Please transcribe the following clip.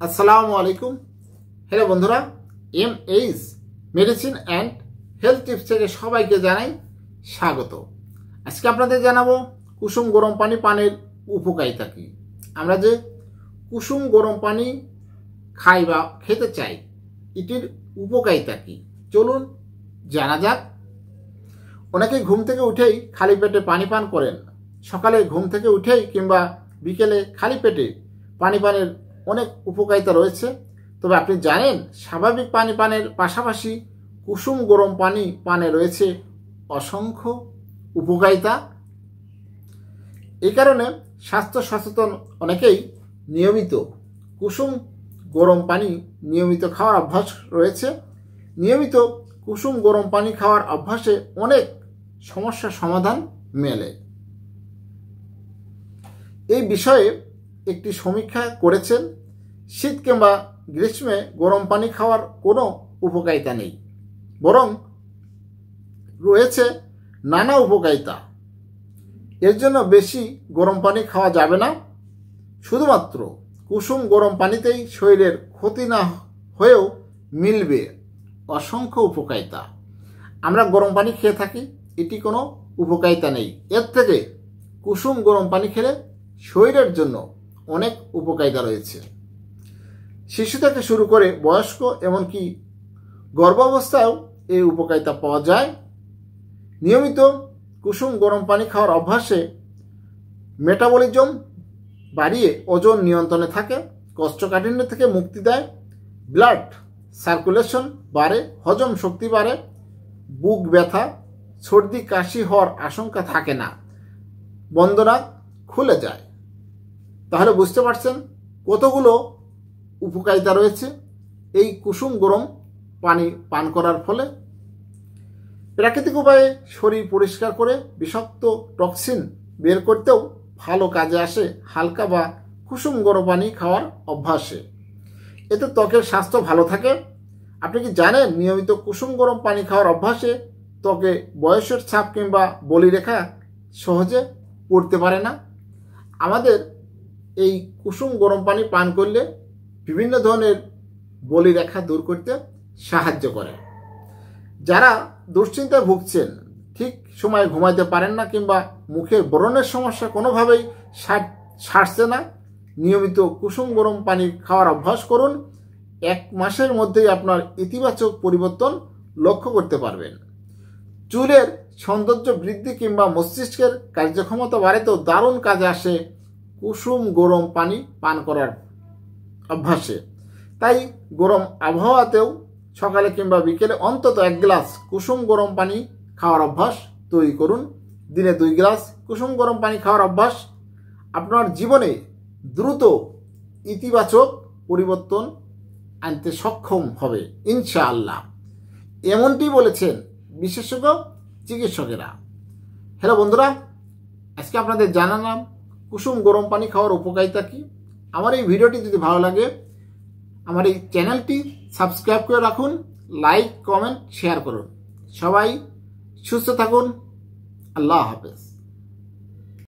আসসালামু আলাইকুম। হ্যালো বন্ধুরা, MH medicine and health tips থেকে সবাইকে জানাই স্বাগত। আজকে আপনাদের জানাবো কুসুম গরম পানি পানের উপকারিতা কি। আমরা যে কুসুম গরম পানি খাই বা খেতে চাই, এটির উপকারিতা কি চলুন জানা যাক। অনেকে ঘুম থেকে উঠেই খালি পেটে পানি পান করেন। সকালে ঘুম থেকে উঠেই কিংবা বিকেলে খালি পেটে পানি পানের অনেক উপকারিতা রয়েছে। তবে আপনি জানেন স্বাভাবিক পানি পানের পাশাপাশি কুসুম গরম পানি পানে রয়েছে অসংখ্য উপকারিতা। এই কারণে স্বাস্থ্য সচেতন অনেকেই নিয়মিত কুসুম গরম পানি নিয়মিত খাওয়ার অভ্যাস রয়েছে। নিয়মিত কুসুম গরম পানি খাওয়ার অভ্যাসে অনেক সমস্যার সমাধান মেলে। এই বিষয়ে একটি সমীক্ষা করেছেন শীত কিংবা গ্রীষ্মে গরম পানি খাওয়ার কোনো উপকারিতা নেই, বরং রয়েছে নানা উপকারিতা। এর জন্য বেশি গরম পানি খাওয়া যাবে না। শুধুমাত্র কুসুম গরম পানিতেই শরীরের ক্ষতি না হয়েও মিলবে অসংখ্য উপকারিতা। আমরা গরম পানি খেয়ে থাকি, এটি কোনো উপকারিতা নেই। এর থেকে কুসুম গরম পানি খেলে শরীরের জন্য অনেক উপকারিতা রয়েছে। শিশু থেকে শুরু করে বয়স্ক এমনকি গর্ভাবস্থায়ও এই উপকারিতা পাওয়া যায়। নিয়মিত কুসুম গরম পানি খাওয়ার অভ্যাসে মেটাবলিজম বাড়িয়ে ওজন নিয়ন্ত্রণে থাকে, কোষ্ঠকাঠিন্য থেকে মুক্তি দেয়, ব্লাড সার্কুলেশন বাড়ে, হজম শক্তি বাড়ে, বুক ব্যথা সর্দি কাশি হওয়ার আশঙ্কা থাকে না, বন্ধনা খুলে যায়। তাহলে বুঝতে পারছেন কতগুলো উপকারিতা রয়েছে এই কুসুম গরম পানি পান করার ফলে। প্রাকৃতিক উপায়ে শরীর পরিষ্কার করে বিষাক্ত টক্সিন বের করতেও ভালো কাজে আসে হালকা বা কুসুম গরম পানি খাওয়ার অভ্যাসে। এতে ত্বকের স্বাস্থ্য ভালো থাকে। আপনি কি জানেন নিয়মিত কুসুম গরম পানি খাওয়ার অভ্যাসে ত্বকে বয়সের ছাপ কিংবা বলিরেখা সহজে পড়তে পারে না। আমাদের এই কুসুম গরম পানি পান করলে বিভিন্ন ধরনের বলিরেখা দূর করতে সাহায্য করে। যারা দুশ্চিন্তায় ভুগছেন, ঠিক সময়ে ঘুমাইতে পারেন না কিংবা মুখের ব্রণের সমস্যা কোনোভাবেই সারছে না, নিয়মিত কুসুম গরম পানি খাওয়ার অভ্যাস করুন। 1 মাসের মধ্যেই আপনার ইতিবাচক পরিবর্তন লক্ষ্য করতে পারবেন। চুলের সৌন্দর্য বৃদ্ধি কিংবা মস্তিষ্কের কার্যক্ষমতা বাড়াতেও দারুণ কাজে আসে কুসুম গরম পানি পান করার অভ্যাসে। তাই গরম আবহাওয়াতেও সকালে কিংবা বিকেলে অন্তত 1 গ্লাস কুসুম গরম পানি খাওয়ার অভ্যাস তৈরি করুন। দিনে 2 গ্লাস কুসুম গরম পানি খাওয়ার অভ্যাস আপনার জীবনে দ্রুত ইতিবাচক পরিবর্তন আনতে সক্ষম হবে ইনশাআল্লাহ। এমনটি বলেছেন বিশেষজ্ঞ চিকিৎসকেরা। হ্যালো বন্ধুরা, আজকে আপনাদের জানালাম কুসুম গরম পানি খাওয়ার উপকারিতা কি। আমার এই ভিডিওটি যদি ভালো লাগে আমার এই চ্যানেলটি সাবস্ক্রাইব করে রাখুন, লাইক কমেন্ট শেয়ার করুন। সবাই সুস্থ থাকুন। আল্লাহ হাফেজ।